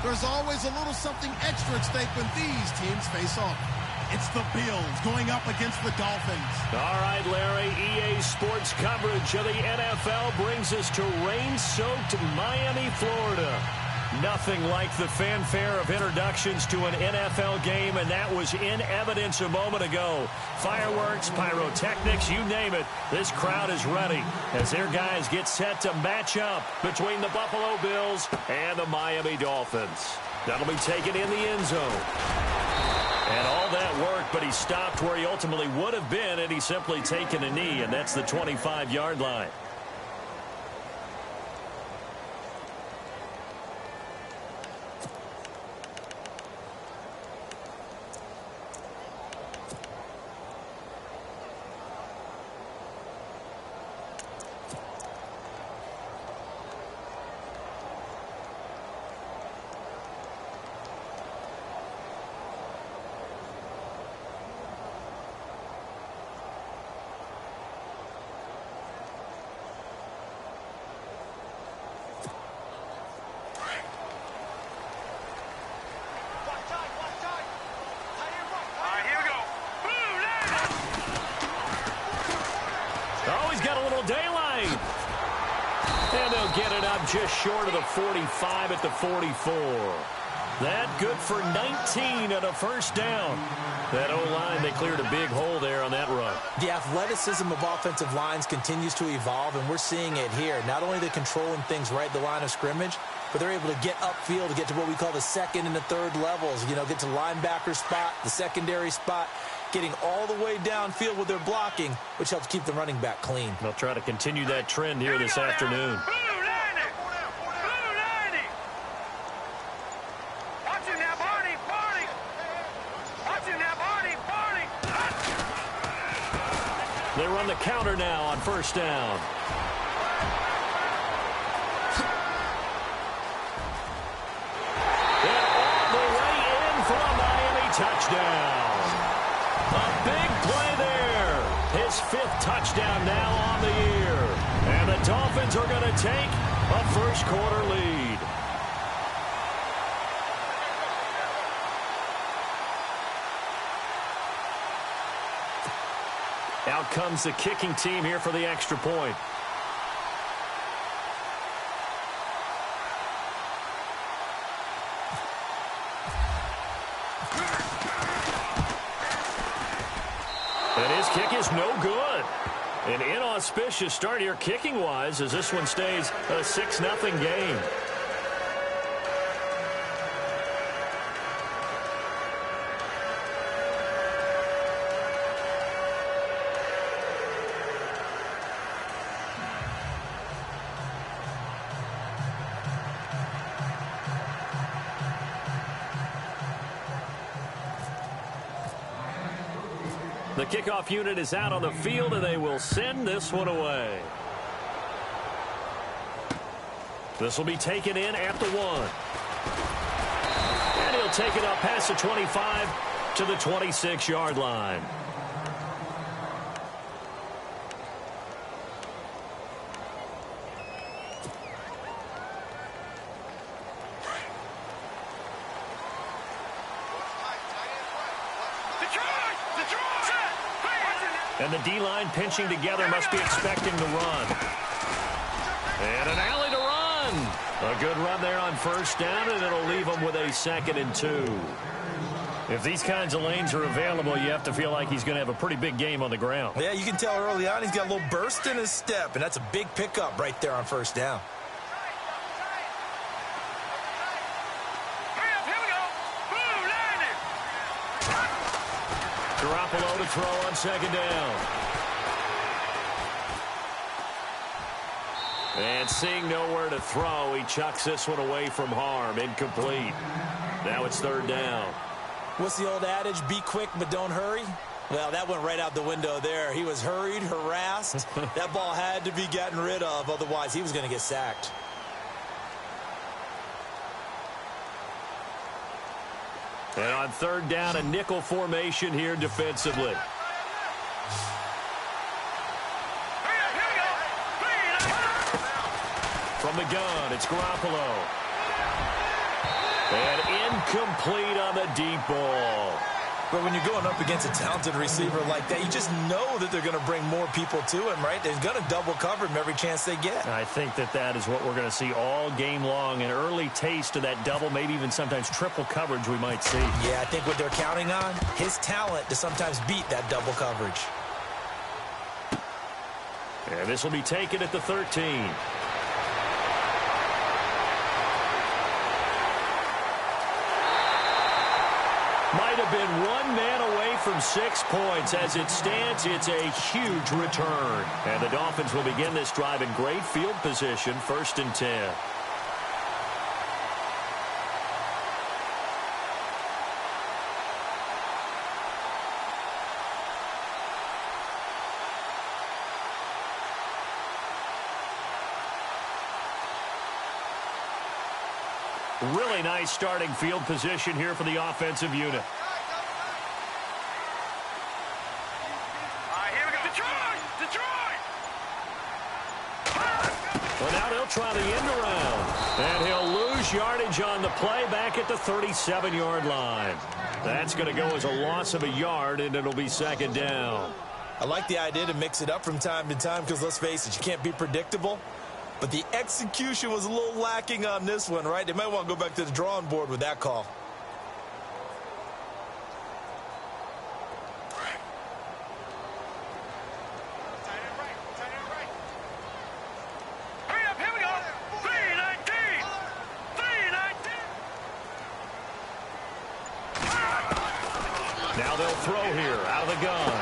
There's always a little something extra at stake when these teams face off. It's the Bills going up against the Dolphins. All right, Larry, EA Sports coverage of the NFL brings us to rain-soaked Miami, Florida. Nothing like the fanfare of introductions to an NFL game, and that was in evidence a moment ago. Fireworks, pyrotechnics, you name it. This crowd is ready as their guys get set to match up between the Buffalo Bills and the Miami Dolphins. That'll be taken in the end zone. And all that work, but he stopped where he ultimately would have been had he simply taken a knee, and that's the 25-yard line. Get it up just short of the 45 at the 44. That good for 19 and a first down. That O-line, they cleared a big hole there on that run. The athleticism of offensive lines continues to evolve, and we're seeing it here. Not only they're controlling things right at the line of scrimmage, but they're able to get upfield to get to what we call the second and the third levels. You know, get to linebacker spot, the secondary spot, getting all the way downfield with their blocking, which helps keep the running back clean. They'll try to continue that trend here this afternoon. They run the counter now on first down. And all the way in for a Miami touchdown. A big play there. His fifth touchdown now on the year. And the Dolphins are going to take a first quarter lead. Out comes the kicking team here for the extra point. And his kick is no good. An inauspicious start here kicking-wise as this one stays a 6-0 game. The kickoff unit is out on the field, and they will send this one away. This will be taken in at the 1. And he'll take it up past the 25 to the 26-yard line. And the D-line pinching together must be expecting to run. And an alley to run. A good run there on first down, and it'll leave them with a 2nd and 2. If these kinds of lanes are available, you have to feel like he's going to have a pretty big game on the ground. Yeah, you can tell early on he's got a little burst in his step, and that's a big pickup right there on first down. Garoppolo to throw on 2nd down. And seeing nowhere to throw, he chucks this one away from harm. Incomplete. Now it's 3rd down. What's the old adage? Be quick, but don't hurry. Well, that went right out the window there. He was hurried, harassed. That ball had to be gotten rid of. Otherwise, he was going to get sacked. And on 3rd down, a nickel formation here defensively. From the gun, it's Garoppolo. And incomplete on the deep ball. But when you're going up against a talented receiver like that, you just know that they're going to bring more people to him, right? They're going to double cover him every chance they get. I think that is what we're going to see all game long. An early taste of that double, maybe even sometimes triple coverage we might see. Yeah, I think what they're counting on, his talent to sometimes beat that double coverage. And this will be taken at the 13. Might have been one man away from 6 points. As it stands, it's a huge return. And the Dolphins will begin this drive in great field position, 1st and 10. Really nice starting field position here for the offensive unit. Here we go. Detroit! Well, now they'll try the end around. And he'll lose yardage on the play back at the 37-yard line. That's going to go as a loss of a yard, and it'll be 2nd down. I like the idea to mix it up from time to time because, let's face it, you can't be predictable. But the execution was a little lacking on this one, right? They might want to go back to the drawing board with that call. Hurry up, here we go. 319. Now they'll throw here out of the gun.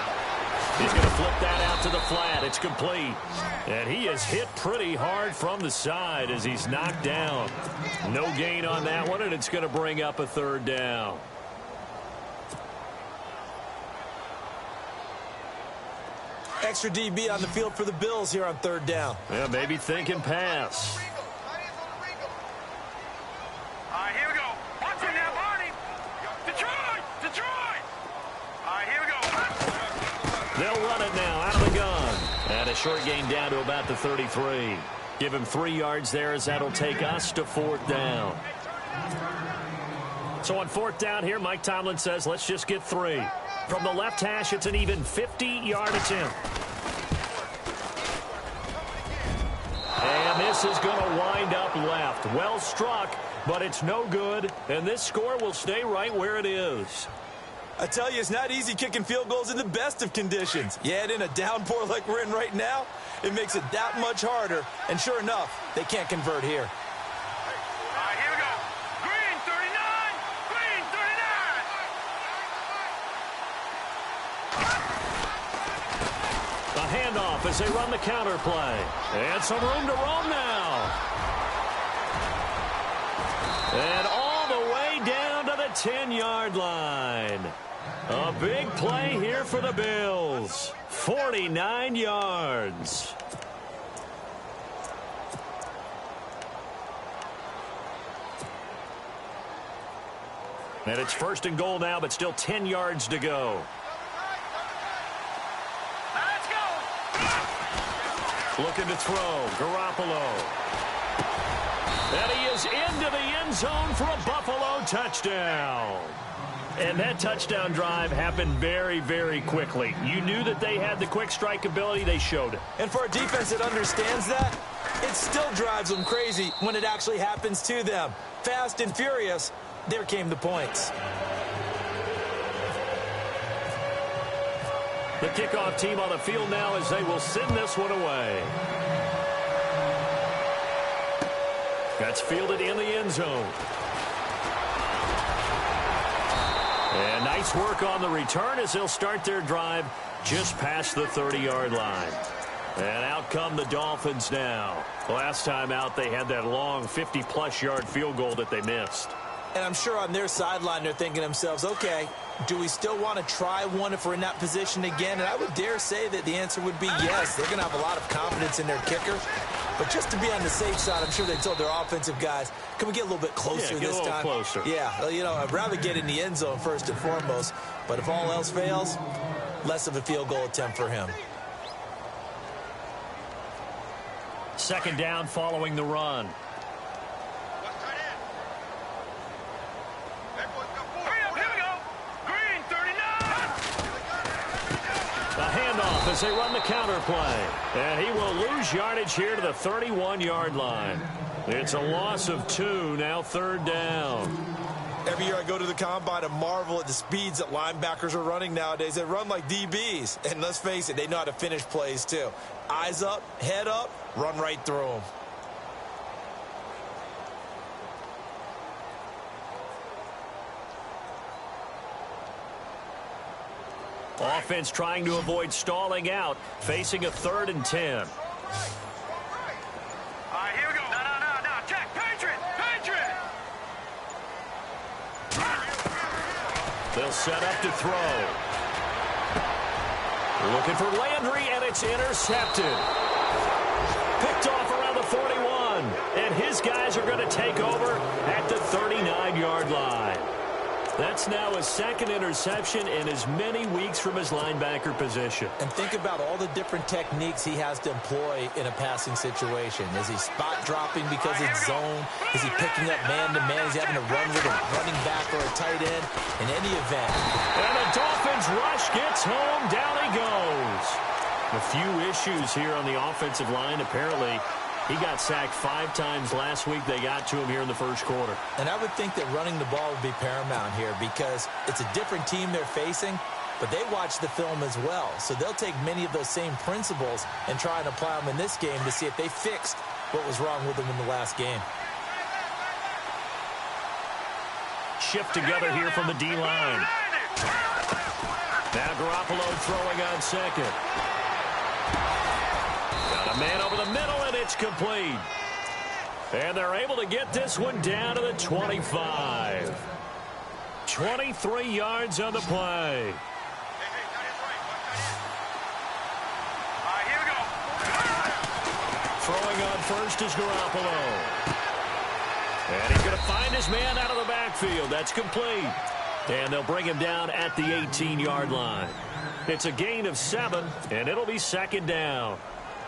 He's going to flip that out to the flat. It's complete. And he is hit pretty hard from the side as he's knocked down. No gain on that one, and it's going to bring up a 3rd down. Extra DB on the field for the Bills here on 3rd down. Yeah, maybe thinking pass. All right, here we go. Watch it now, Barney. Detroit! All right, here we go. They'll run it now out of the gun. And a short gain down to about the 33. Give him 3 yards there as that'll take us to 4th down. So on 4th down here, Mike Tomlin says, let's just get 3. From the left hash, it's an even 50-yard attempt. And this is going to wind up left. Well struck, but it's no good. And this score will stay right where it is. I tell you, it's not easy kicking field goals in the best of conditions. Yet in a downpour like we're in right now, it makes it that much harder. And sure enough, they can't convert here. All right, here we go. Green 39. A handoff as they run the counter play. And some room to roam now. And all the way down to the 10-yard line. A big play here for the Bills. 49 yards. And it's 1st and goal now, but still 10 yards to go. Let's go. Looking to throw. Garoppolo. And he is into the end zone for a Buffalo touchdown. And that touchdown drive happened very, very quickly. You knew that they had the quick strike ability. They showed it. And for a defense that understands that, it still drives them crazy when it actually happens to them. Fast and furious, there came the points. The kickoff team on the field now as they will send this one away. That's fielded in the end zone. And nice work on the return as they'll start their drive just past the 30-yard line. And out come the Dolphins now. Last time out, they had that long 50-plus yard field goal that they missed. And I'm sure on their sideline they're thinking to themselves, okay, do we still want to try one if we're in that position again? And I would dare say that the answer would be yes. They're going to have a lot of confidence in their kicker. But just to be on the safe side, I'm sure they told their offensive guys, can we get a little bit closer this time? Closer. Yeah, you know, I'd rather get in the end zone first and foremost. But if all else fails, less of a field goal attempt for him. 2nd down following the run. as they run the counter play. And he will lose yardage here to the 31-yard line. It's a loss of 2, now 3rd down. Every year I go to the combine and marvel at the speeds that linebackers are running nowadays. They run like DBs. And let's face it, they know how to finish plays too. Eyes up, head up, run right through them. Offense trying to avoid stalling out, facing a 3rd and 10. All right, here we go. No. Jack, Patriot. They'll set up to throw. Looking for Landry, and it's intercepted. Picked off around the 41. And his guys are going to take over at the 39-yard line. That's now his 2nd interception in as many weeks from his linebacker position. And think about all the different techniques he has to employ in a passing situation. Is he spot dropping because it's zone? Is he picking up man-to-man? Is he having to run with a running back or a tight end? In any event. And the Dolphins rush gets home. Down he goes. A few issues here on the offensive line. Apparently, he got sacked 5 times last week. They got to him here in the 1st quarter. And I would think that running the ball would be paramount here because it's a different team they're facing, but they watch the film as well. So they'll take many of those same principles and try and apply them in this game to see if they fixed what was wrong with them in the last game. Shift together here from the D-line. Now Garoppolo throwing on 2nd. Got a man over the middle, and it's complete. And they're able to get this one down to the 25. 23 yards on the play. Here we go. Throwing on first is Garoppolo. And he's going to find his man out of the backfield. That's complete. And they'll bring him down at the 18-yard line. It's a gain of 7, and it'll be 2nd down.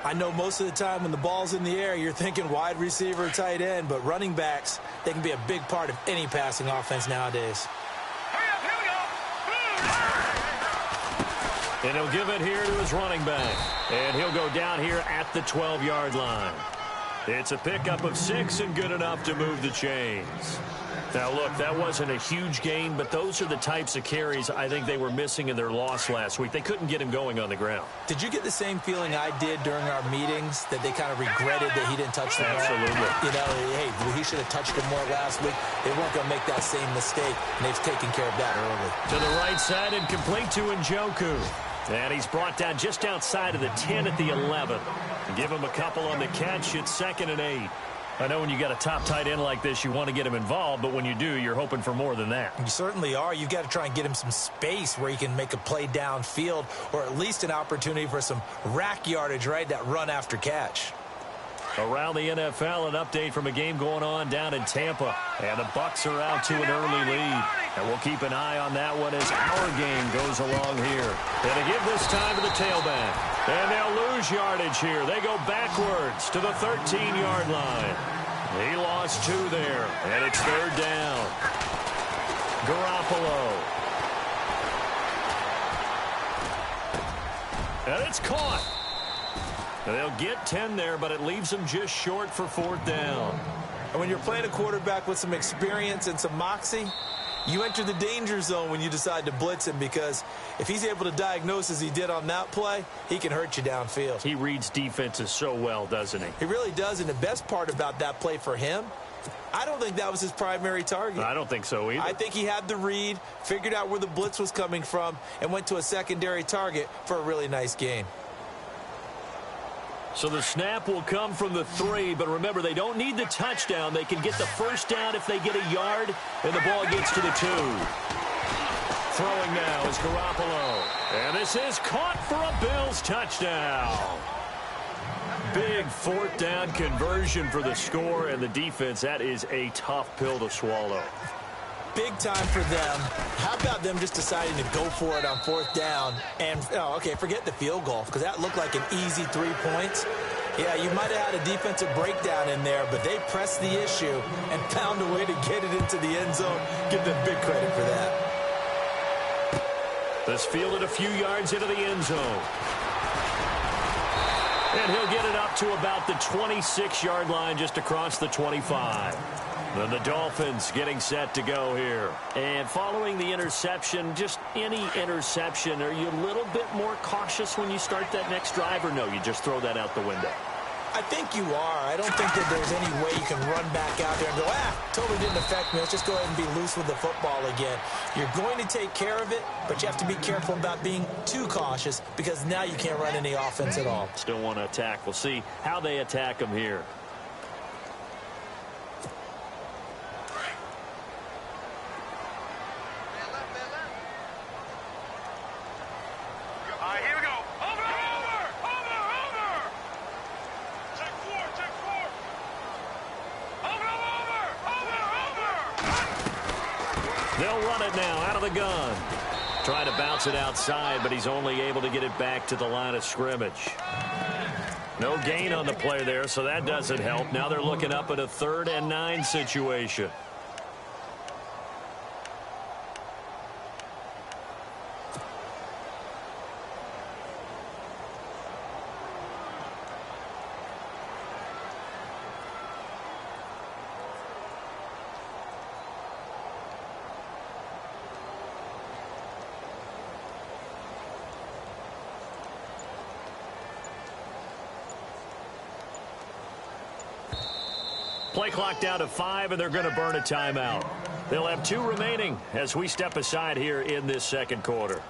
I know most of the time when the ball's in the air, you're thinking wide receiver, tight end, but running backs, they can be a big part of any passing offense nowadays. Hurry up, here we go. And he'll give it here to his running back. And he'll go down here at the 12-yard line. It's a pickup of 6 and good enough to move the chains. Now, look, that wasn't a huge gain, but those are the types of carries I think they were missing in their loss last week. They couldn't get him going on the ground. Did you get the same feeling I did during our meetings, that they kind of regretted that he didn't touch the ball? Absolutely. You know, hey, he should have touched him more last week. They weren't going to make that same mistake, and they've taken care of that early. To the right side and complete to Njoku. And he's brought down just outside of the 10 at the 11. Give him a couple on the catch. It's 2nd and 8. I know when you got a top tight end like this, you want to get him involved, but when you do, you're hoping for more than that. You certainly are. You've got to try and get him some space where he can make a play downfield, or at least an opportunity for some rack yardage, right? That run after catch. Around the NFL, an update from a game going on down in Tampa. And the Bucs are out to an early lead. And we'll keep an eye on that one as our game goes along here. And to give this time to the tailback. And they'll lose yardage here. They go backwards to the 13-yard line. He lost 2 there. And it's 3rd down. Garoppolo. And it's caught. They'll get 10 there, but it leaves them just short for 4th down. And when you're playing a quarterback with some experience and some moxie, you enter the danger zone when you decide to blitz him, because if he's able to diagnose as he did on that play, he can hurt you downfield. He reads defenses so well, doesn't he? He really does, and the best part about that play for him, I don't think that was his primary target. I don't think so either. I think he had the read, figured out where the blitz was coming from, and went to a secondary target for a really nice gain. So the snap will come from the 3, but remember, they don't need the touchdown. They can get the 1st down if they get a yard, and the ball gets to the 2. Throwing now is Garoppolo. And this is caught for a Bills touchdown. Big 4th down conversion for the score, and the defense, that is a tough pill to swallow. Big time for them. How about them just deciding to go for it on 4th down? And, okay, forget the field goal, because that looked like an easy 3 points. Yeah, you might have had a defensive breakdown in there, but they pressed the issue and found a way to get it into the end zone. Give them big credit for that. This fielded a few yards into the end zone. And he'll get it up to about the 26-yard line, just across the 25. And the Dolphins getting set to go here. And following the interception, just any interception, are you a little bit more cautious when you start that next drive, or no, you just throw that out the window? I think you are. I don't think that there's any way you can run back out there and go, totally didn't affect me. Let's just go ahead and be loose with the football again. You're going to take care of it, but you have to be careful about being too cautious because now you can't run any offense at all. Still want to attack. We'll see how they attack them here. They'll run it now out of the gun. Trying to bounce it outside, but he's only able to get it back to the line of scrimmage. No gain on the play there, so that doesn't help. Now they're looking up at a 3rd and 9 situation. Play clock down to 5, and they're going to burn a timeout. They'll have 2 remaining as we step aside here in this second quarter.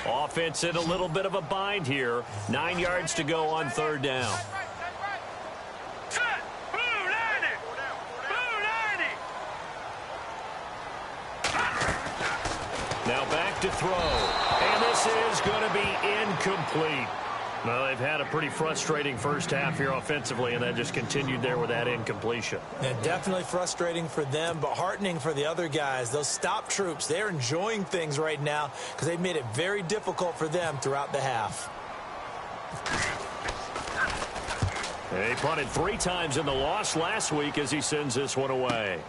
Offense in a little bit of a bind here. 9 yards to go on 3rd down. Now back to throw. And this is going to be incomplete. Well, they've had a pretty frustrating first half here offensively, and that just continued there with that incompletion. Yeah, definitely frustrating for them, but heartening for the other guys. Those stop troops, they're enjoying things right now because they've made it very difficult for them throughout the half. He punted 3 times in the loss last week as he sends this one away.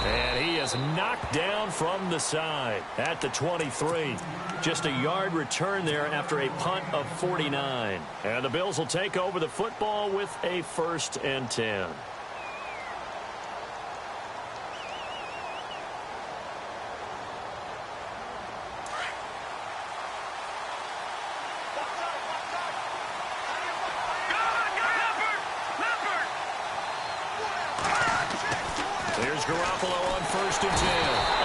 And he is knocked down from the side at the 23. Just a yard return there after a punt of 49. And the Bills will take over the football with a 1st and 10. Here's Garoppolo on 1st and 10.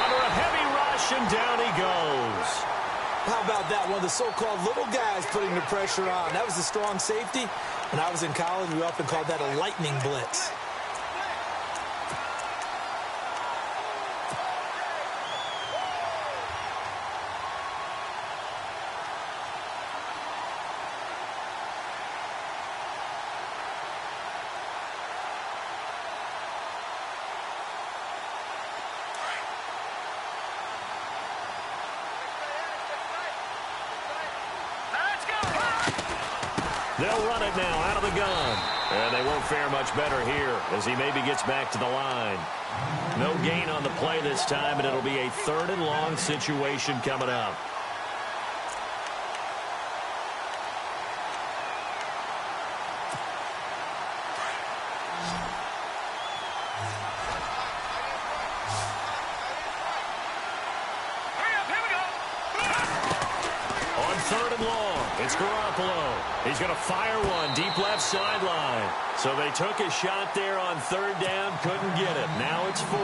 Under a heavy rush, and down he goes. How about that? One of the so-called little guys putting the pressure on. That was a strong safety. When I was in college, we often called that a lightning blitz. They'll run it now out of the gun. And they won't fare much better here as he maybe gets back to the line. No gain on the play this time, and it'll be a 3rd and long situation coming up. On 3rd and long, it's Garoppolo. He's going to fire one deep left sideline. So they took a shot there on 3rd down, couldn't get it. Now it's 4.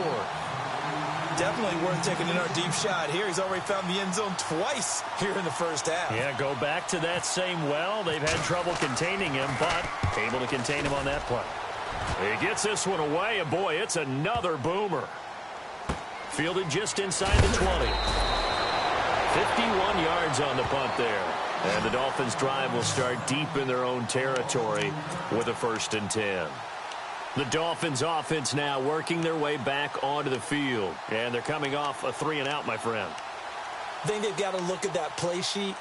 Definitely worth taking another deep shot here. He's already found the end zone twice here in the first half. Yeah, go back to that same well. They've had trouble containing him, but able to contain him on that play. He gets this one away, and boy, it's another boomer. Fielded just inside the 20. 51 yards on the punt there. And the Dolphins' drive will start deep in their own territory with a 1st and 10. The Dolphins' offense now working their way back onto the field. And they're coming off a 3-and-out, my friend. I think they've got to look at that play sheet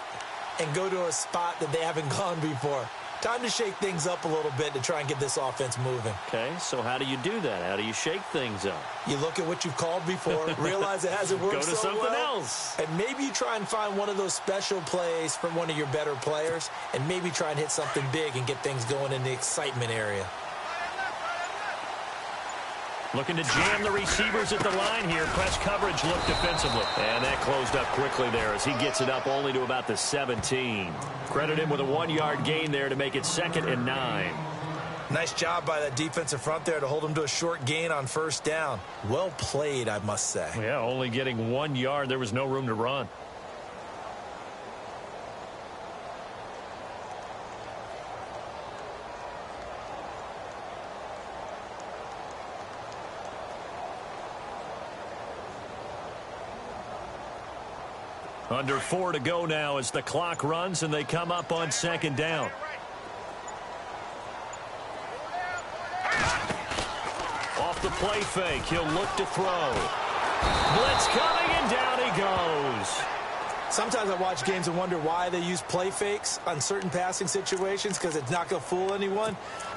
and go to a spot that they haven't gone before. Time to shake things up a little bit to try and get this offense moving. Okay, so how do you do that? How do you shake things up? You look at what you've called before, realize it hasn't worked so well. Go to something else. And maybe you try and find one of those special plays from one of your better players, and maybe try and hit something big and get things going in the excitement area. Looking to jam the receivers at the line here. Press coverage look defensively. And that closed up quickly there as he gets it up only to about the 17. Credit him with a 1-yard gain there to make it 2nd and 9. Nice job by that defensive front there to hold him to a short gain on 1st down. Well played, I must say. Yeah, only getting 1 yard. There was no room to run. Under 4 to go now as the clock runs and they come up on 2nd down. Off the play fake, he'll look to throw. Blitz coming and down he goes. Sometimes I watch games and wonder why they use play fakes on certain passing situations because it's not going to fool anyone.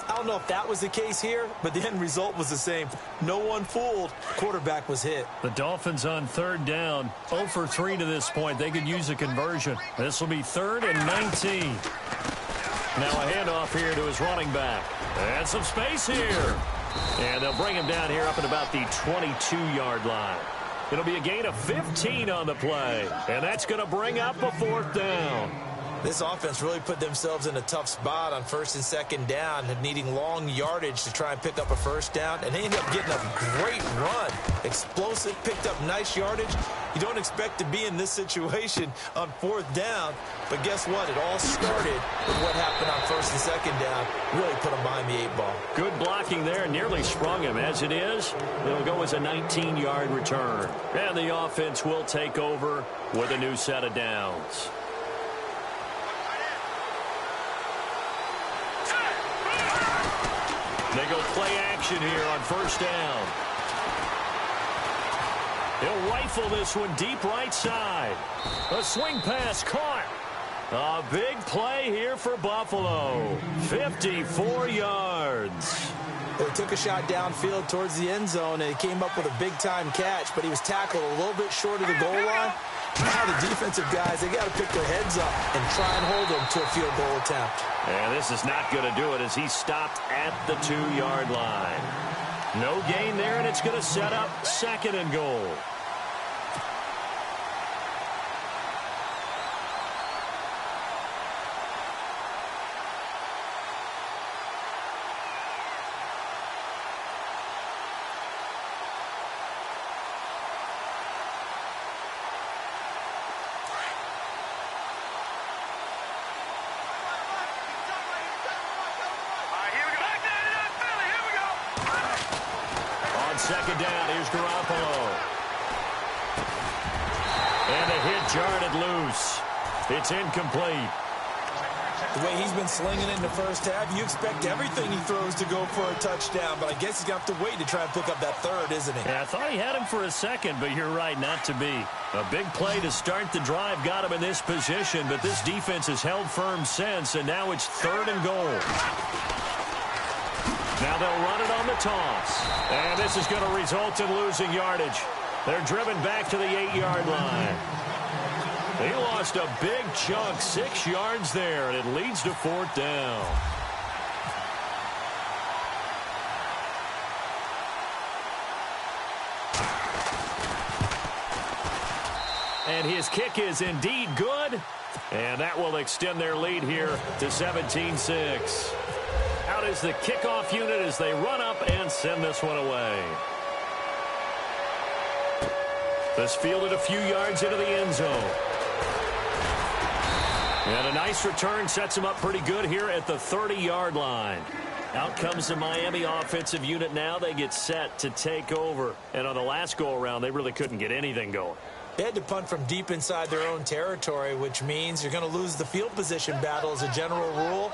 I don't know if that was the case here, but the end result was the same. No one fooled. Quarterback was hit. The Dolphins on 3rd down. 0 for 3 to this point. They could use a conversion. This will be 3rd and 19. Now a handoff here to his running back. And some space here. And they'll bring him down here up at about the 22-yard line. It'll be a gain of 15 on the play. And that's going to bring up a 4th down. This offense really put themselves in a tough spot on 1st and 2nd down, needing long yardage to try and pick up a 1st down, and they ended up getting a great run. Explosive, picked up nice yardage. You don't expect to be in this situation on 4th down, but guess what? It all started with what happened on 1st and 2nd down. Really put them behind the 8 ball. Good blocking there, nearly sprung him. As it is, it'll go as a 19-yard return. And the offense will take over with a new set of downs. They go play action here on 1st down. He'll rifle this one deep right side. A swing pass caught. A big play here for Buffalo. 54 yards. They took a shot downfield towards the end zone, and he came up with a big-time catch, but he was tackled a little bit short of the goal line. Now the defensive guys, they got to pick their heads up and try and hold him to a field goal attempt. And this is not going to do it as he stopped at the 2-yard line. No gain there, and it's going to set up 2nd and goal. Second down, here's Garoppolo. And a hit jarred loose. It's incomplete. The way he's been slinging it in the 1st half, you expect everything he throws to go for a touchdown, but I guess he's going to have to wait to try and pick up that 3rd, isn't he? Yeah, I thought he had him for a second, but you're right, not to be. A big play to start the drive got him in this position, but this defense has held firm since, and now it's 3rd and goal. Now they'll run it on the toss. And this is going to result in losing yardage. They're driven back to the 8-yard line. He lost a big chunk, 6 yards there, and it leads to 4th down. And his kick is indeed good. And that will extend their lead here to 17-6. Out is the kickoff unit as they run up and send this one away. This fielded a few yards into the end zone. And a nice return sets him up pretty good here at the 30-yard line. Out comes the Miami offensive unit now. They get set to take over. And on the last go-around, they really couldn't get anything going. They had to punt from deep inside their own territory, which means you're going to lose the field position battle as a general rule.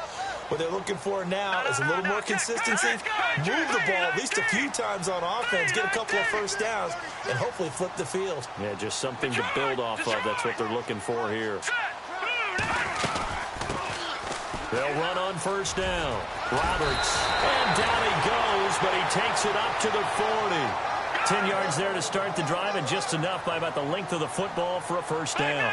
What they're looking for now is a little more consistency, move the ball at least a few times on offense, get a couple of 1st downs, and hopefully flip the field. Yeah, just something to build off of. That's what they're looking for here. They'll run on first down. Roberts. And down he goes, but he takes it up to the 40. 10 yards there to start the drive, and just enough by about the length of the football for a first down.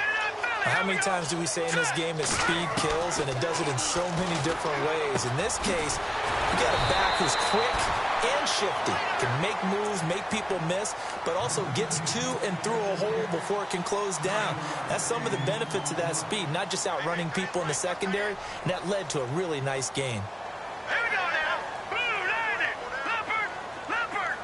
How many times do we say in this game that speed kills, and it does it in so many different ways? In this case, you got a back who's quick and shifty, can make moves, make people miss, but also gets to and through a hole before it can close down. That's some of the benefits of that speed, not just outrunning people in the secondary, and that led to a really nice gain. Here we go now. Blue, landed. Leopard.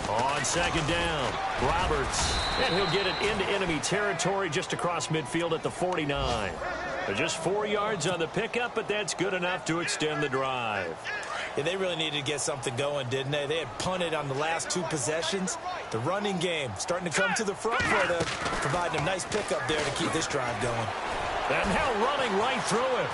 On second down, Roberts. And he'll get it into enemy territory just across midfield at the 49. Just 4 yards on the pickup, but that's good enough to extend the drive. Yeah, they really needed to get something going, didn't they? They had punted on the last 2 possessions. The running game starting to come to the front for them, providing a nice pickup there to keep this drive going. And now running right through him.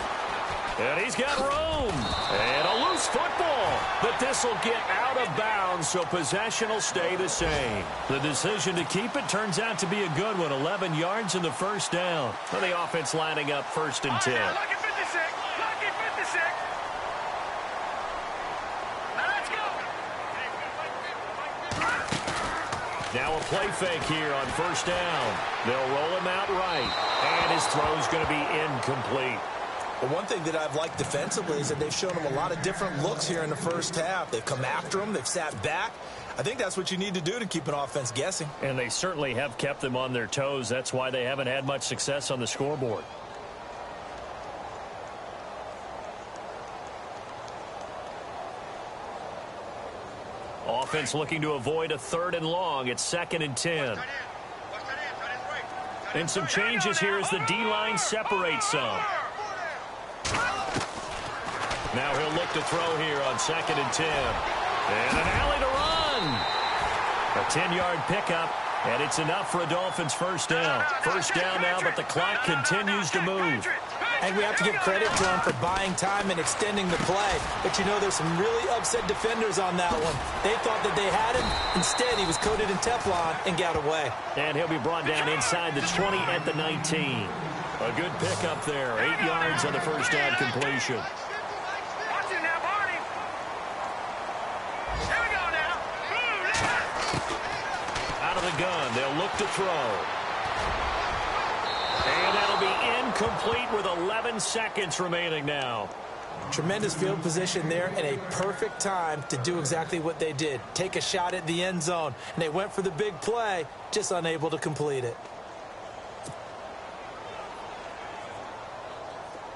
And he's got room. And a loose football. But this will get out of bounds, so possession will stay the same. The decision to keep it turns out to be a good one. 11 yards in the first down. For the offense lining up 1st and 10. Lucky 56. Lucky 56. Now let's go. Now a play fake here on first down. They'll roll him out right. And his throw's going to be incomplete. Well, one thing that I've liked defensively is that they've shown him a lot of different looks here in the first half. They've come after him. They've sat back. I think that's what you need to do to keep an offense guessing. And they certainly have kept them on their toes. That's why they haven't had much success on the scoreboard. Offense looking to avoid a 3rd and long. It's 2nd and 10. And some changes here as the D-line separates some. Now he'll look to throw here on 2nd and 10. And an alley to run. A 10-yard pickup, and it's enough for a Dolphins first down. First down now, but the clock continues to move. And we have to give credit to him for buying time and extending the play. But, you know, there's some really upset defenders on that one. They thought that they had him. Instead, he was coated in Teflon and got away. And he'll be brought down inside the 20 at the 19. A good pickup there. 8 yards on the first down completion. Gun. They'll look to throw. And that'll be incomplete with 11 seconds remaining now. Tremendous field position there and a perfect time to do exactly what they did. Take a shot at the end zone. And they went for the big play, just unable to complete it.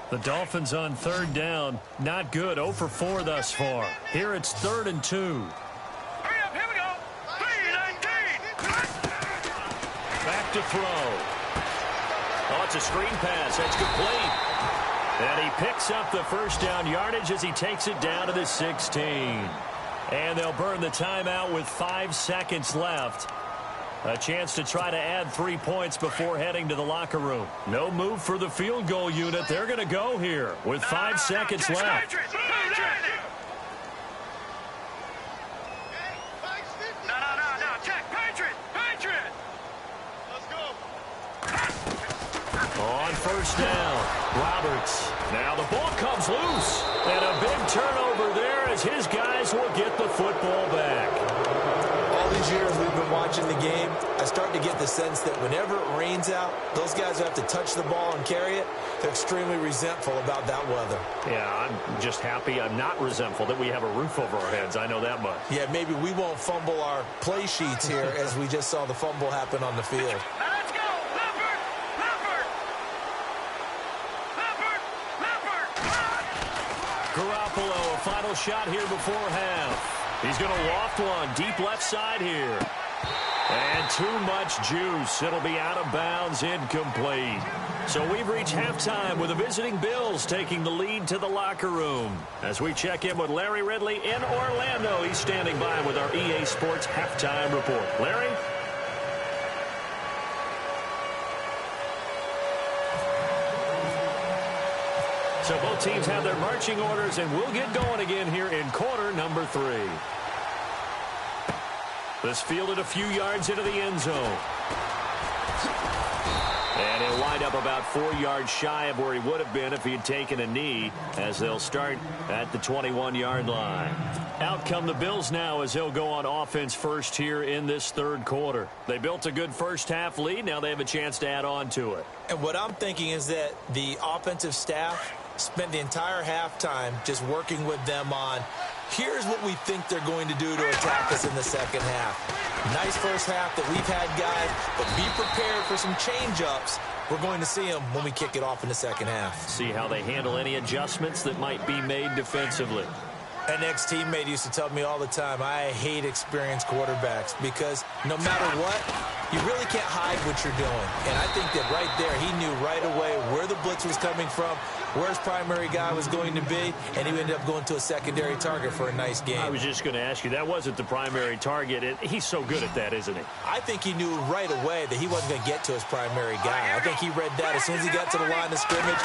The Dolphins on 3rd down. Not good. 0 for 4 thus far. Here it's 3rd and 2. To throw. Oh, it's a screen pass. That's complete. And he picks up the first down yardage as he takes it down to the 16. And they'll burn the timeout with 5 seconds left. A chance to try to add 3 points before heading to the locker room. No move for the field goal unit. They're going to go here with 5 seconds left. On first down, Roberts. Now the ball comes loose. And a big turnover there as his guys will get the football back. All these years we've been watching the game, I start to get the sense that whenever it rains out, those guys who have to touch the ball and carry it, they're extremely resentful about that weather. Yeah, I'm just happy I'm not resentful that we have a roof over our heads. I know that much. Yeah, maybe we won't fumble our play sheets here as we just saw the fumble happen on the field. Garoppolo, a final shot here before half. He's going to loft one deep left side here. And too much juice. It'll be out of bounds, incomplete. So we've reached halftime with the visiting Bills taking the lead to the locker room. As we check in with Larry Ridley in Orlando, he's standing by with our EA Sports halftime report. Larry? So both teams have their marching orders, and we'll get going again here in quarter number 3. This fielded a few yards into the end zone. And he'll wind up about 4 yards shy of where he would have been if he had taken a knee, as they'll start at the 21-yard line. Out come the Bills now as they'll go on offense first here in this third quarter. They built a good first-half lead. Now they have a chance to add on to it. And what I'm thinking is that the offensive staff spent the entire halftime just working with them on, here's what we think they're going to do to attack us in the second half. Nice first half that we've had, guys, but be prepared for some change-ups. We're going to see them when we kick it off in the second half. See how they handle any adjustments that might be made defensively. An ex-teammate used to tell me all the time, I hate experienced quarterbacks because no matter what, you really can't hide what you're doing. And I think that right there, he knew right away where the blitz was coming from, where his primary guy was going to be, and he ended up going to a secondary target for a nice game. I was just going to ask you, that wasn't the primary target. He's so good at that, isn't he? I think he knew right away that he wasn't going to get to his primary guy. I think he read that as soon as he got to the line of scrimmage,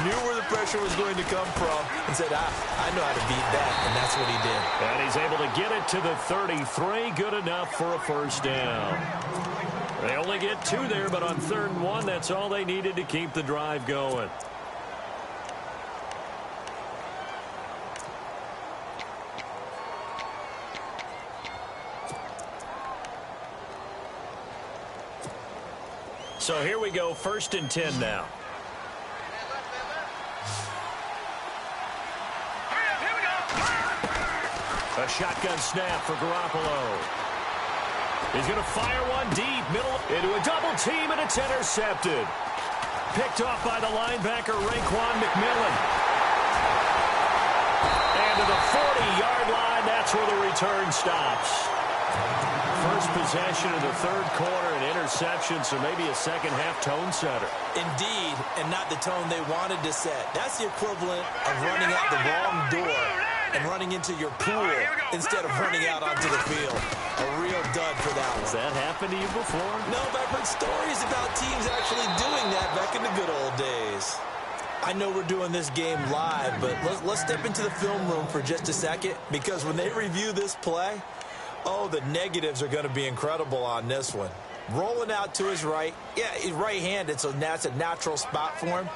knew where the pressure was going to come from, and said, I know how to beat that, and that's what he did. And he's able to get it to the 33, good enough for a first down. They only get 2 there, but on 3rd and 1, that's all they needed to keep the drive going. So here we go, 1st and 10 now. A shotgun snap for Garoppolo. He's going to fire one deep, middle, into a double team, and it's intercepted. Picked off by the linebacker, Raekwon McMillan. And to the 40-yard line, that's where the return stops. First possession of the third quarter, an interception, so maybe a second-half tone setter. Indeed, and not the tone they wanted to set. That's the equivalent of running out the wrong door and running into your pool instead of running out onto the field. A real dud for that one. Has that happened to you before? No, but I've heard stories about teams actually doing that back in the good old days. I know we're doing this game live, but let's step into the film room for just a second, because when they review this play, oh, the negatives are going to be incredible on this one. Rolling out to his right. Yeah, he's right-handed, so that's a natural spot for him.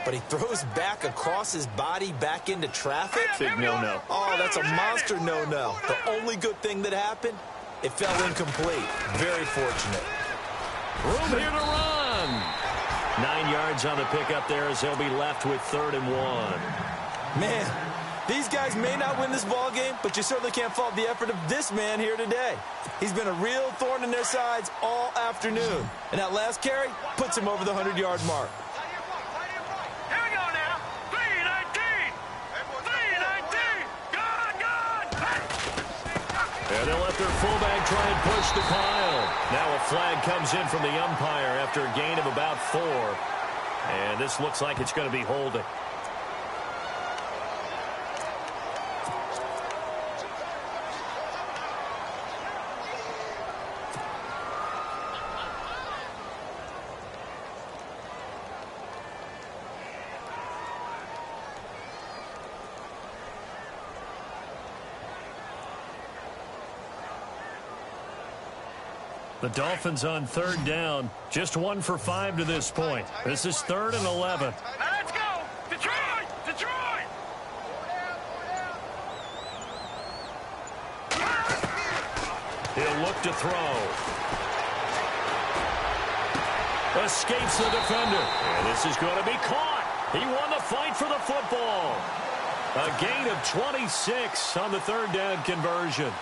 But he throws back across his body back into traffic. Big no-no. Oh, that's a monster no-no. The only good thing that happened, it fell incomplete. Very fortunate. Room here to run. 9 yards on the pickup there as they'll be left with 3rd and 1. Man, these guys may not win this ball game, but you certainly can't fault the effort of this man here today. He's been a real thorn in their sides all afternoon. And that last carry puts him over the 100-yard mark. Here we go now. 3-19. 3-19. Gone. And they'll let their fullback try and push the pile. Now a flag comes in from the umpire after a gain of about 4. And this looks like it's going to be holding. The Dolphins on 3rd down. Just 1 for 5 to this point. This is 3rd and 11. Now let's go. Detroit. He'll look to throw. Escapes the defender. And this is going to be caught. He won the fight for the football. A gain of 26 on the 3rd down conversion.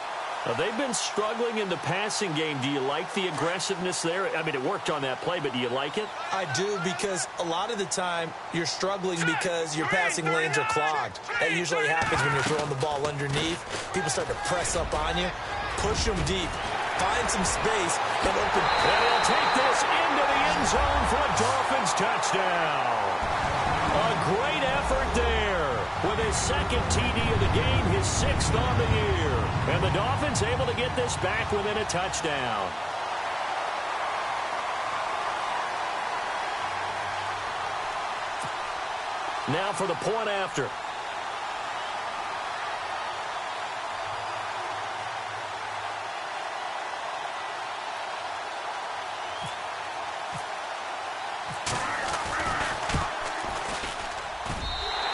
They've been struggling in the passing game. Do you like the aggressiveness there? I mean, it worked on that play, but do you like it? I do, because a lot of the time you're struggling because your passing lanes are clogged. That usually happens when you're throwing the ball underneath. People start to press up on you. Push them deep. Find some space and open. And he'll take this into the end zone for a Dolphins touchdown. A great effort there. With his 2nd TD of the game, his 6th on the year. And the Dolphins able to get this back within a touchdown. Now for the point after.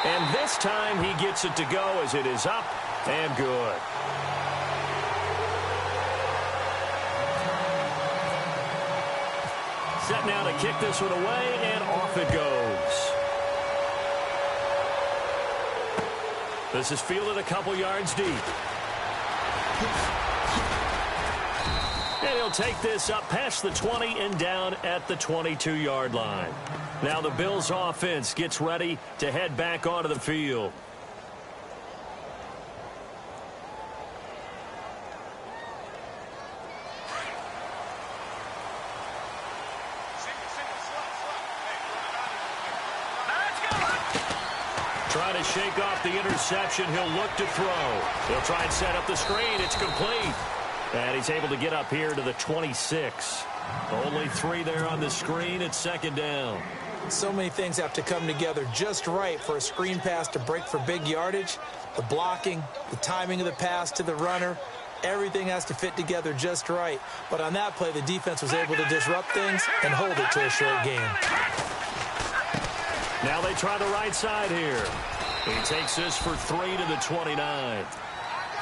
And this time he gets it to go as it is up and good. Set now to kick this one away, and off it goes. This is fielded a couple yards deep. And he'll take this up past the 20 and down at the 22-yard line. Now the Bills offense gets ready to head back onto the field. Trying to shake off the interception. He'll look to throw. He'll try and set up the screen. It's complete. And he's able to get up here to the 26. Only 3 there on the screen. It's second down. So many things have to come together just right for a screen pass to break for big yardage. The blocking, the timing of the pass to the runner, everything has to fit together just right. But on that play, the defense was able to disrupt things and hold it to a short game. Now they try the right side here. He takes this for 3 to the 29.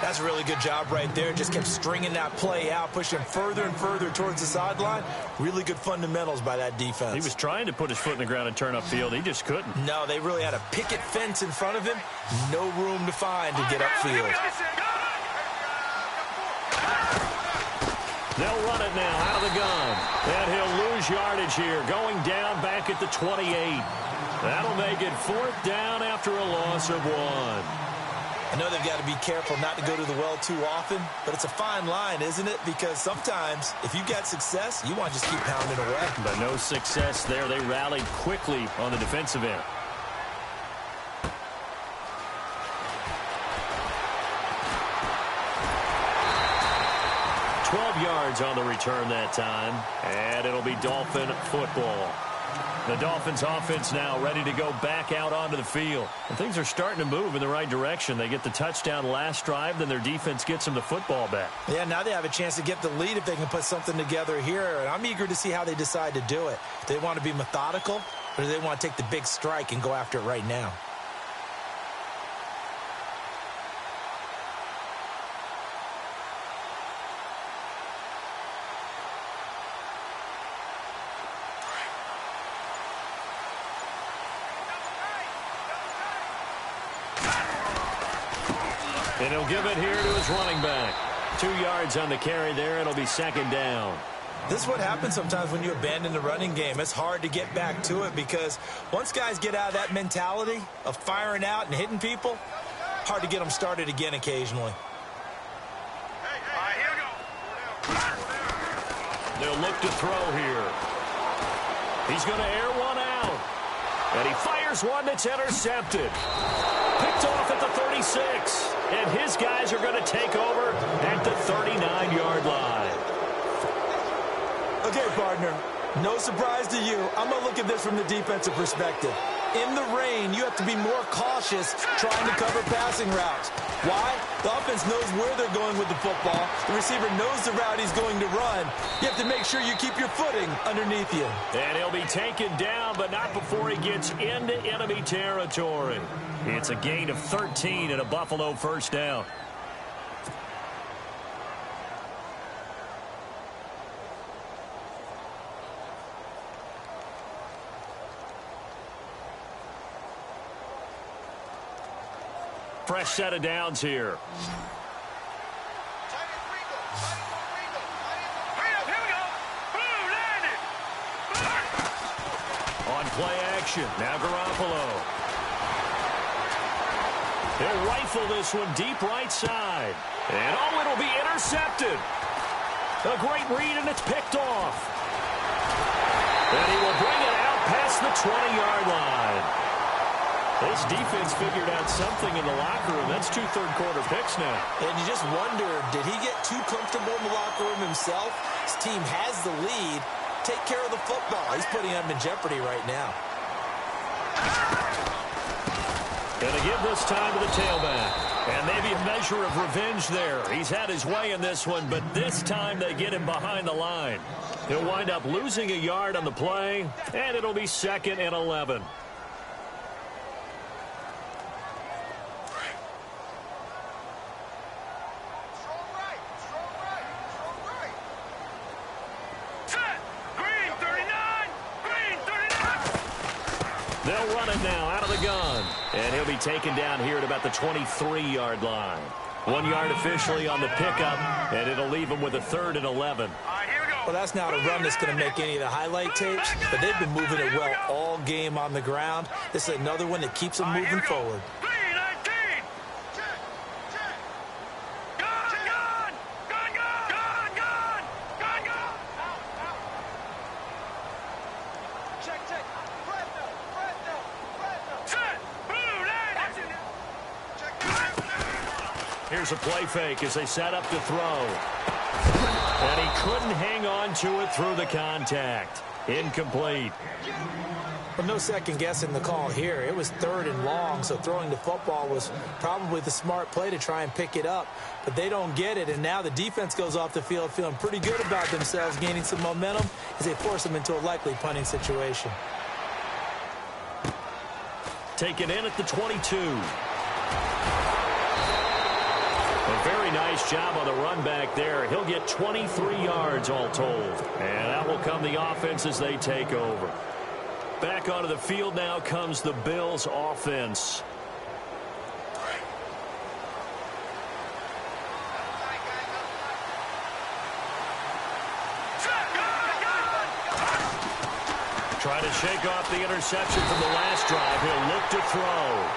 That's a really good job right there. Just kept stringing that play out, pushing further and further towards the sideline. Really good fundamentals by that defense. He was trying to put his foot in the ground and turn upfield. He just couldn't. No, they really had a picket fence in front of him. No room to find to get upfield. They'll run it now out of the gun. And he'll lose yardage here, going down back at the 28. That'll make it 4th down after a loss of 1. I know they've got to be careful not to go to the well too often, but it's a fine line, isn't it? Because sometimes, if you got success, you want to just keep pounding away. But no success there. They rallied quickly on the defensive end. Yards on the return that time, and it'll be Dolphin football. The Dolphins offense now ready to go back out onto the field. And things are starting to move in the right direction. They get the touchdown last drive, then their defense gets them the football back. Yeah, now they have a chance to get the lead if they can put something together here. And I'm eager to see how they decide to do it. Do they want to be methodical, or do they want to take the big strike and go after it right now? And he'll give it here to his running back. 2 yards on the carry there. It'll be second down. This is what happens sometimes when you abandon the running game. It's hard to get back to it because once guys get out of that mentality of firing out and hitting people, hard to get them started again occasionally. They'll look to throw here. He's going to air one out. And he fires one that's intercepted. Picked off at the 36. And his guys are going to take over at the 39-yard line. Okay, partner, no surprise to you. I'm going to look at this from the defensive perspective. In the rain, you have to be more cautious trying to cover passing routes. Why? The offense knows where they're going with the football. The receiver knows the route he's going to run. You have to make sure you keep your footing underneath you. And he'll be taken down, but not before he gets into enemy territory. It's a gain of 13 and a Buffalo first down. Fresh set of downs here. On play action, now Garoppolo. They'll rifle this one deep right side. And oh, it'll be intercepted. A great read, and it's picked off. And he will bring it out past the 20-yard line. This defense figured out something in the locker room. That's 2 third-quarter picks now. And you just wonder, did he get too comfortable in the locker room himself? His team has the lead. Take care of the football. He's putting them in jeopardy right now. Going to give this time to the tailback. And maybe a measure of revenge there. He's had his way in this one, but this time they get him behind the line. He'll wind up losing a yard on the play, and it'll be 2nd and 11. They'll run it now out of the gun. And he'll be taken down here at about the 23-yard line. 1 yard officially on the pickup, and it'll leave him with a 3rd and 11. Well, that's not a run that's going to make any of the highlight tapes, but they've been moving it well all game on the ground. This is another one that keeps them moving forward. Here's a play fake as they set up to throw. And he couldn't hang on to it through the contact. Incomplete. But no second guessing the call here. It was 3rd and long, so throwing the football was probably the smart play to try and pick it up. But they don't get it, and now the defense goes off the field feeling pretty good about themselves, gaining some momentum as they force them into a likely punting situation. Taken in at the 22. A very nice job on the run back there. He'll get 23 yards all told. And that will come the offense as they take over. Back onto the field now comes the Bills offense. Trying to shake off the interception from the last drive. He'll look to throw.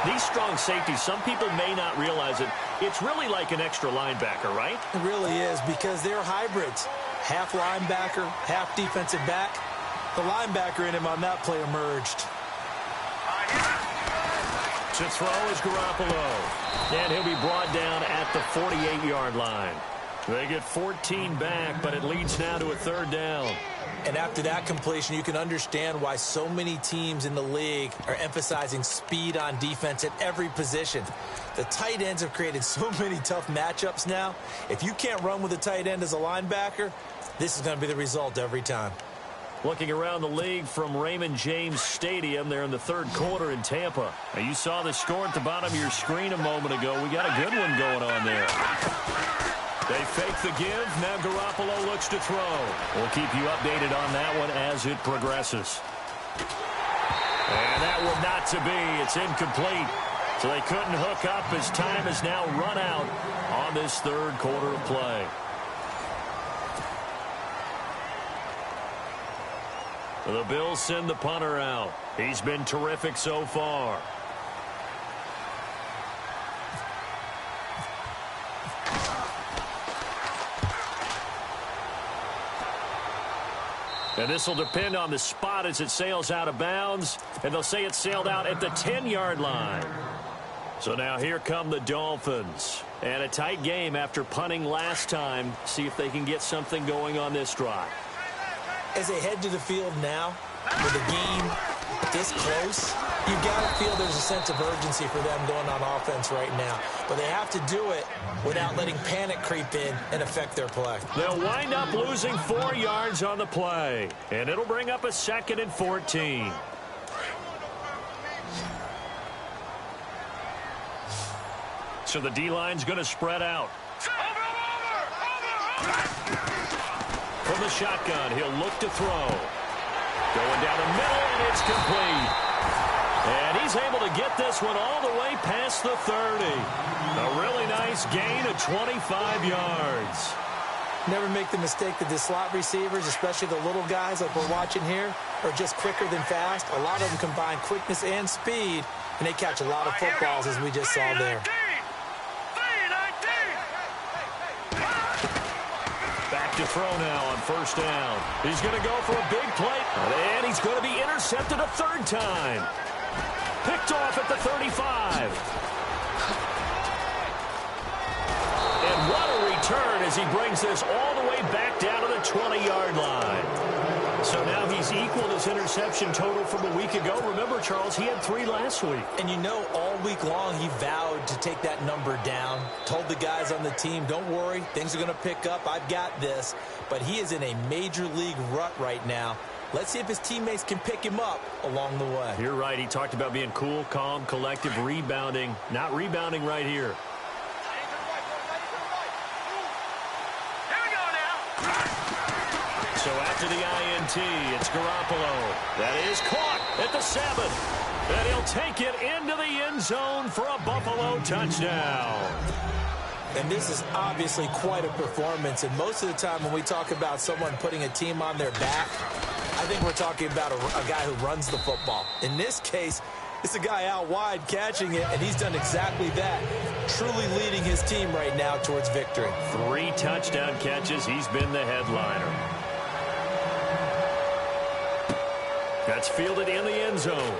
These strong safeties, some people may not realize it. It's really like an extra linebacker, right? It really is, because they're hybrids. Half linebacker, half defensive back. The linebacker in him on that play emerged. To throw is Garoppolo. And he'll be brought down at the 48-yard line. They get 14 back, but it leads now to a 3rd down. And after that completion, you can understand why so many teams in the league are emphasizing speed on defense at every position. The tight ends have created so many tough matchups now. If you can't run with a tight end as a linebacker, this is going to be the result every time. Looking around the league from Raymond James Stadium there in the 3rd quarter in Tampa. Now, you saw the score at the bottom of your screen a moment ago. We got a good one going on there. They fake the give. Now Garoppolo looks to throw. We'll keep you updated on that one as it progresses. And that one not to be. It's incomplete. So they couldn't hook up as time has now run out on this 3rd quarter of play. The Bills send the punter out. He's been terrific so far. And this will depend on the spot as it sails out of bounds. And they'll say it sailed out at the 10-yard line. So now here come the Dolphins. And a tight game after punting last time. See if they can get something going on this drive. As they head to the field now, with the game this close, you've got to feel there's a sense of urgency for them going on offense right now. But they have to do it without letting panic creep in and affect their play. They'll wind up losing 4 yards on the play. And it'll bring up a 2nd and 14. So the D-line's going to spread out. From the shotgun, he'll look to throw. Going down the middle, and it's complete. And he's able to get this one all the way past the 30. A really nice gain of 25 yards. Never make the mistake that the slot receivers, especially the little guys like we're watching here, are just quicker than fast. A lot of them combine quickness and speed, and they catch a lot of footballs, as we just saw there. Back to throw now on 1st down. He's going to go for a big play, and he's going to be intercepted a 3rd time. Picked off at the 35. And what a return as he brings this all the way back down to the 20-yard line. So now he's equaled his interception total from a week ago. Remember, Charles, he had 3 last week. And you know, all week long he vowed to take that number down. Told the guys on the team, don't worry, things are going to pick up. I've got this. But he is in a major league rut right now. Let's see if his teammates can pick him up along the way. You're right. He talked about being cool, calm, collective, rebounding. Not rebounding right here. So after the INT, it's Garoppolo. That is caught at the 7. And he'll take it into the end zone for a Buffalo touchdown. And this is obviously quite a performance. And most of the time when we talk about someone putting a team on their back, I think we're talking about a guy who runs the football. In this case, it's a guy out wide catching it, and he's done exactly that. Truly leading his team right now towards victory. 3 touchdown catches. He's been the headliner. That's fielded in the end zone.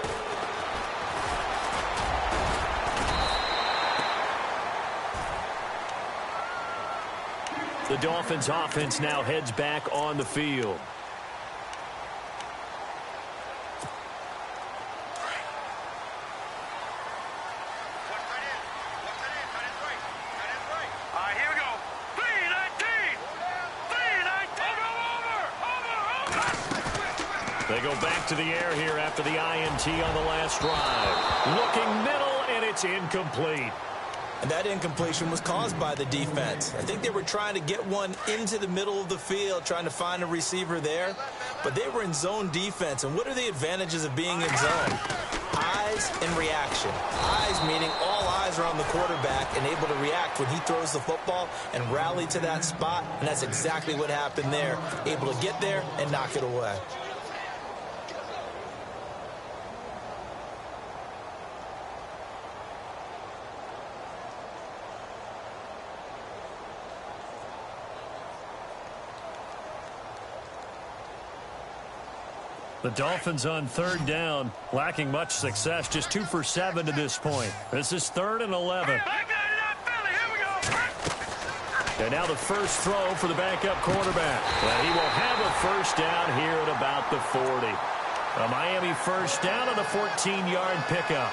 The Dolphins offense now heads back on the field. Here we go. 3-19. 3-19. They go back to the air here after the INT on the last drive. Looking middle, and it's incomplete. And that incompletion was caused by the defense. I think they were trying to get one into the middle of the field, trying to find a receiver there. But they were in zone defense. And what are the advantages of being in zone? Eyes and reaction. Eyes meaning all eyes are on the quarterback and able to react when he throws the football and rally to that spot. And that's exactly what happened there. Able to get there and knock it away. The Dolphins on 3rd down, lacking much success, just 2 for 7 to this point. This is 3rd and 11. And now the first throw for the backup quarterback. And he will have a first down here at about the 40. A Miami first down on a 14-yard pickup.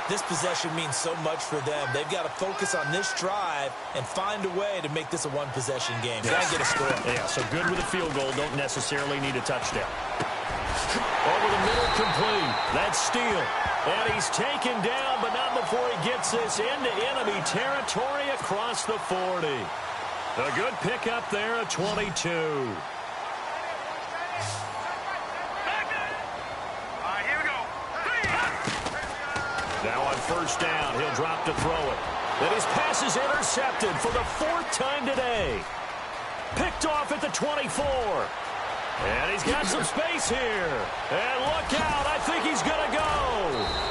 This possession means so much for them. They've got to focus on this drive and find a way to make this a one-possession game. Got to get a score. Yeah, so good with a field goal. Don't necessarily need a touchdown. Over the middle, complete. That's Steele. And he's taken down, but not before he gets this into enemy territory across the 40. A good pickup there at 22. Now on first down, he'll drop to throw it. And his pass is intercepted for the 4th time today. Picked off at the 24. And he's got some space here. And look out, I think he's going to go.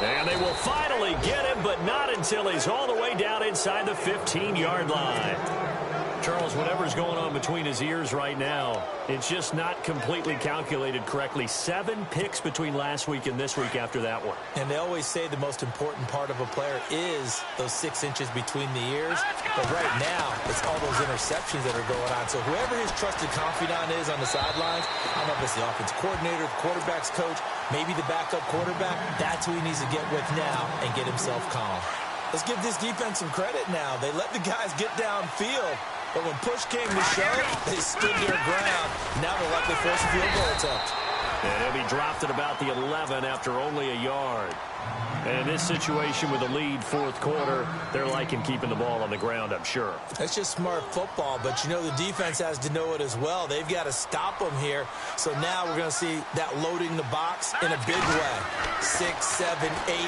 And they will finally get him, but not until he's all the way down inside the 15-yard line. Charles, whatever's going on between his ears right now, it's just not completely calculated correctly. 7 picks between last week and this week after that one. And they always say the most important part of a player is those 6 inches between the ears. But right now, it's all those interceptions that are going on. So whoever his trusted confidant is on the sidelines, I don't know if it's the offensive coordinator, the quarterback's coach, maybe the backup quarterback, that's who he needs to get with now and get himself calm. Let's give this defense some credit now. They let the guys get downfield. But when push came to shove, they stood their ground. Now they're likely forced a field goal attempt. And he'll be dropped at about the 11 after only a yard. And in this situation with a lead 4th quarter, they're liking keeping the ball on the ground, I'm sure. That's just smart football, but you know the defense has to know it as well. They've got to stop them here. So now we're going to see that loading the box in a big way. 6, 7, 8, 9,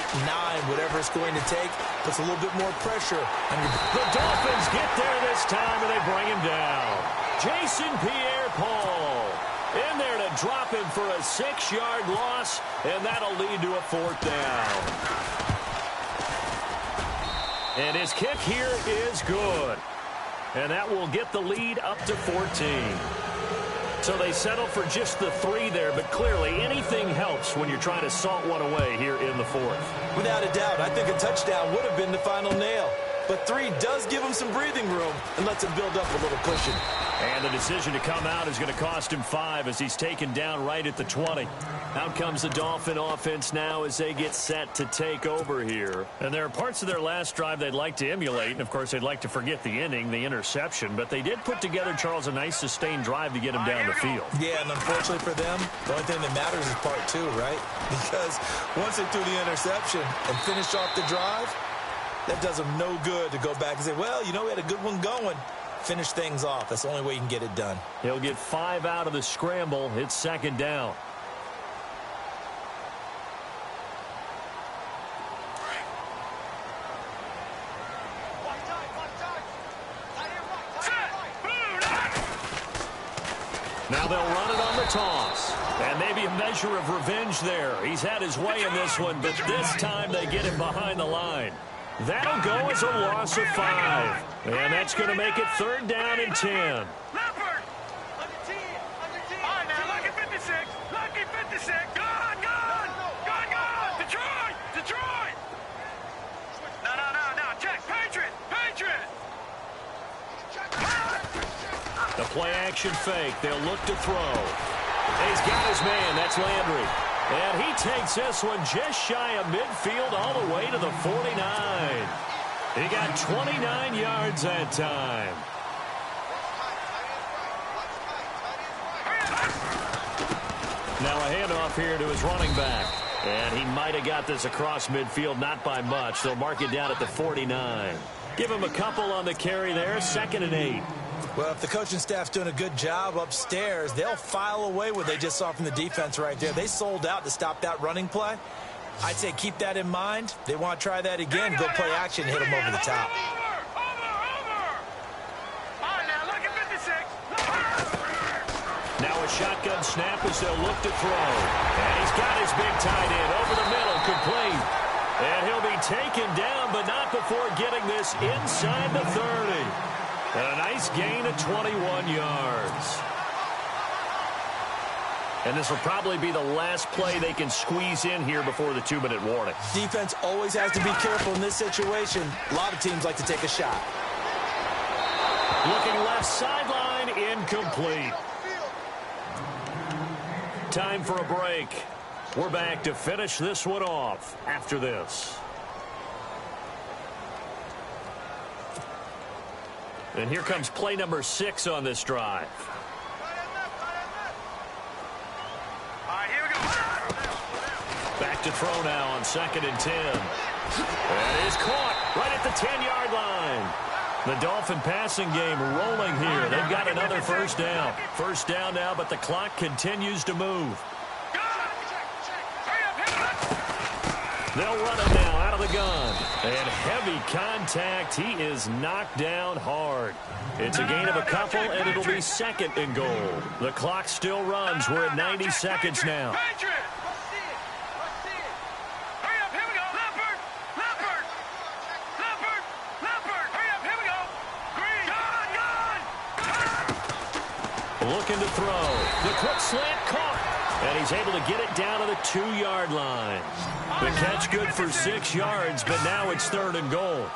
whatever it's going to take, puts a little bit more pressure on your... The Dolphins get there this time, and they bring him down. Jason Pierre-Paul in there to drop him for a 6-yard loss, and that'll lead to a 4th down. And his kick here is good. And that will get the lead up to 14. So they settle for just the 3 there, but clearly anything helps when you're trying to salt one away here in the 4th. Without a doubt, I think a touchdown would have been the final nail. But 3 does give him some breathing room and lets him build up a little cushion. And the decision to come out is going to cost him 5 as he's taken down right at the 20. Out comes the Dolphin offense now as they get set to take over here. And there are parts of their last drive they'd like to emulate. And, of course, they'd like to forget the inning, the interception. But they did put together, Charles, a nice sustained drive to get him down the field. Yeah, and unfortunately for them, the only thing that matters is part 2, right? Because once they threw the interception and finished off the drive, that does them no good to go back and say, well, you know, we had a good one going. Finish things off. That's the only way you can get it done. He'll get 5 out of the scramble. It's second down. Now they'll run it on the toss. And maybe a measure of revenge there. He's had his way in this one, but this time they get him behind the line. That'll go as a loss of 5. And that's going to make it third down and 10. The play-action fake. They'll look to throw. He's got his man. That's Landry. And he takes this one just shy of midfield all the way to the 49. He got 29 yards that time. Now a handoff here to his running back. And he might have got this across midfield, not by much. They'll mark it down at the 49. Give him a couple on the carry there, 2nd and 8. Well, if the coaching staff's doing a good job upstairs, they'll file away what they just saw from the defense right there. They sold out to stop that running play. I'd say keep that in mind. They want to try that again, go play action, hit them over the top. Now a shotgun snap as they'll look to throw. And he's got his big tight end over the middle, complete. And he'll be taken down, but not before getting this inside the 30. And a nice gain of 21 yards. And this will probably be the last play they can squeeze in here before the 2-minute warning. Defense always has to be careful in this situation. A lot of teams like to take a shot. Looking left sideline, incomplete. Time for a break. We're back to finish this one off after this. And here comes play number 6 on this drive. Here we go. Back to throw now on 2nd and 10. That is caught right at the 10-yard line. The Dolphin passing game rolling here. They've got another first down. First down now, but the clock continues to move. They'll run it now out of the gun. And heavy contact. He is knocked down hard. It's a gain of a couple, and it'll be 2nd and goal. The clock still runs. We're at 90 seconds now. Looking to throw. The quick slant caught. And he's able to get it down to the 2-yard line. The catch good for 6 yards, but now it's 3rd and goal.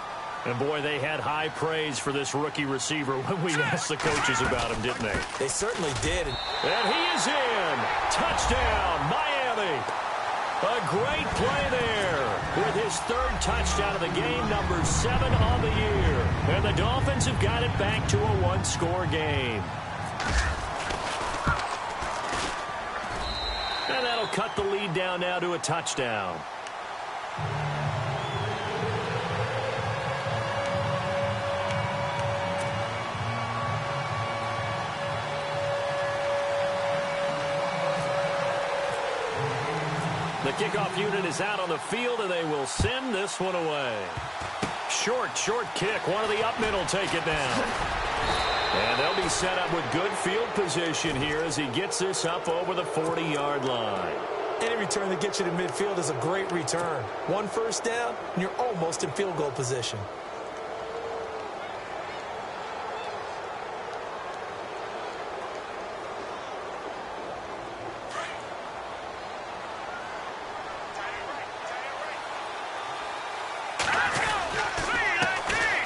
And, boy, they had high praise for this rookie receiver when we asked the coaches about him, didn't they? They certainly did. And he is in. Touchdown, Miami. A great play there with his 3rd touchdown of the game, number 7 on the year. And the Dolphins have got it back to a 1-score game. And that'll cut the lead down now to a touchdown. The kickoff unit is out on the field, and they will send this one away. Short kick. One of the up middle take it down. And they'll be set up with good field position here as he gets this up over the 40-yard line. Any return that gets you to midfield is a great return. 1 first down, and you're almost in field goal position.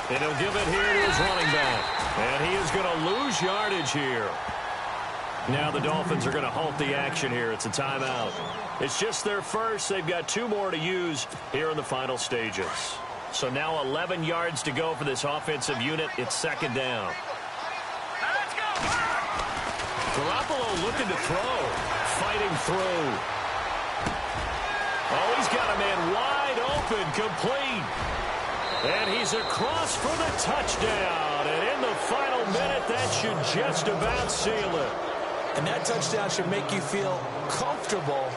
And he'll give it here to his running back. And he is going to lose yardage here. Now the Dolphins are going to halt the action here. It's a timeout. It's just their first. They've got 2 more to use here in the final stages. So now 11 yards to go for this offensive unit. It's 2nd down. Garoppolo looking to throw. Fighting through. Oh, he's got a man wide open. Complete. And he's across for the touchdown. And in the final minute, that should just about seal it. And that touchdown should make you feel comfortable.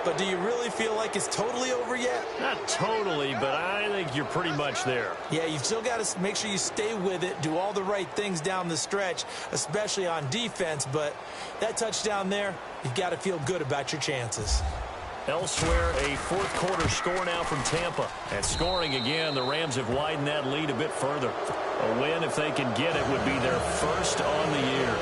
But do you really feel like it's totally over yet? Not totally, but I think you're pretty much there. Yeah, you've still got to make sure you stay with it, do all the right things down the stretch, especially on defense. But that touchdown there, you've got to feel good about your chances. Elsewhere, a fourth quarter score now from Tampa. And scoring again, the Rams have widened that lead a bit further. A win, if they can get it, would be their first on the year.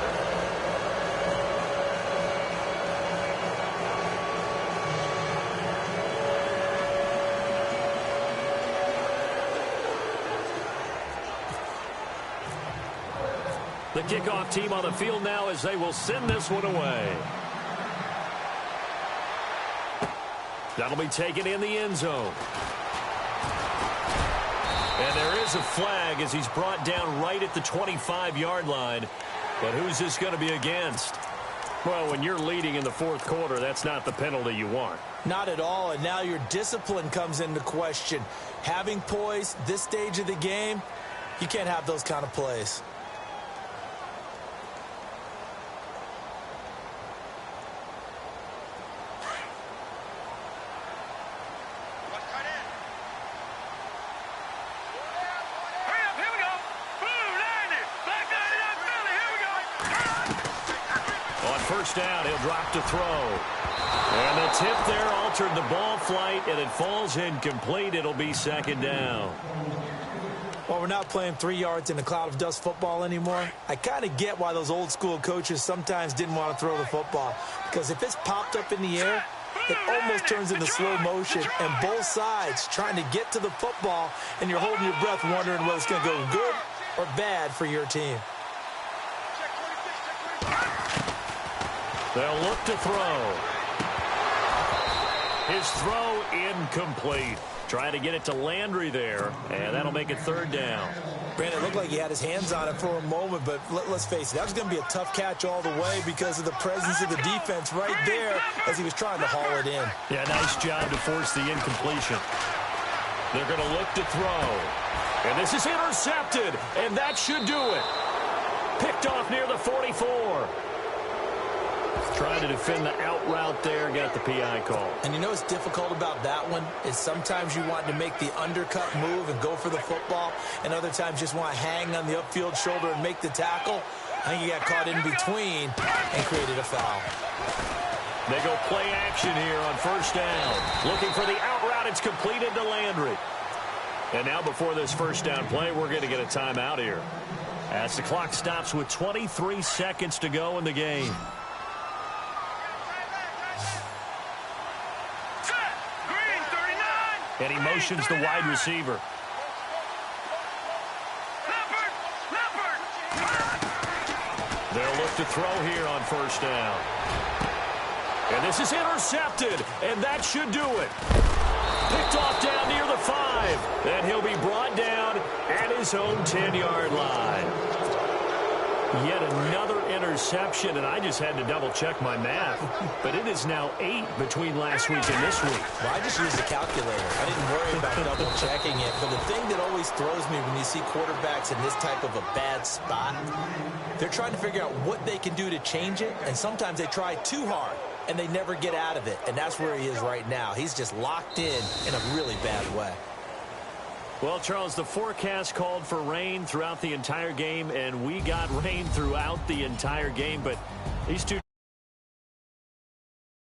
The kickoff team on the field now as they will send this one away. That'll be taken in the end zone. And there is a flag as he's brought down right at the 25-yard line. But who's this going to be against? Well, when you're leading in the fourth quarter, that's not the penalty you want. Not at all, and now your discipline comes into question. Having poise this stage of the game, you can't have those kind of plays. First down, he'll drop to throw. And the tip there altered the ball flight, and it falls incomplete. It'll be second down. Well, we're not playing 3 yards in a cloud of dust football anymore. I kind of get why those old school coaches sometimes didn't want to throw the football. Because if it's popped up in the air, it almost turns into slow motion. And both sides trying to get to the football, and you're holding your breath wondering whether it's going to go good or bad for your team. They'll look to throw. His throw incomplete. Trying to get it to Landry there, and that'll make it third down. Brandon, it looked like he had his hands on it for a moment, but let's face it, that was going to be a tough catch all the way because of the presence of the defense right there as he was trying to haul it in. Yeah, nice job to force the incompletion. They're going to look to throw. And this is intercepted, and that should do it. Picked off near the 44. Trying to defend the out route there, got the PI call. And you know what's difficult about that one is sometimes you want to make the undercut move and go for the football, and other times just want to hang on the upfield shoulder and make the tackle. I think he got caught in between and created a foul. They go play action here on first down. Looking for the out route. It's completed to Landry. And now before this first down play, we're going to get a timeout here as the clock stops with 23 seconds to go in the game. And he motions the wide receiver. They'll look to throw here on first down. And this is intercepted, and that should do it. Picked off down near the 5, and he'll be brought down at his own 10-yard line. Yet another interception, and I just had to double-check my math. But it is now 8 between last week and this week. Well, I just used the calculator. I didn't worry about double-checking it. But the thing that always throws me when you see quarterbacks in this type of a bad spot, they're trying to figure out what they can do to change it, and sometimes they try too hard, and they never get out of it. And that's where he is right now. He's just locked in a really bad way. Well, Charles, the forecast called for rain throughout the entire game, and we got rain throughout the entire game, but these two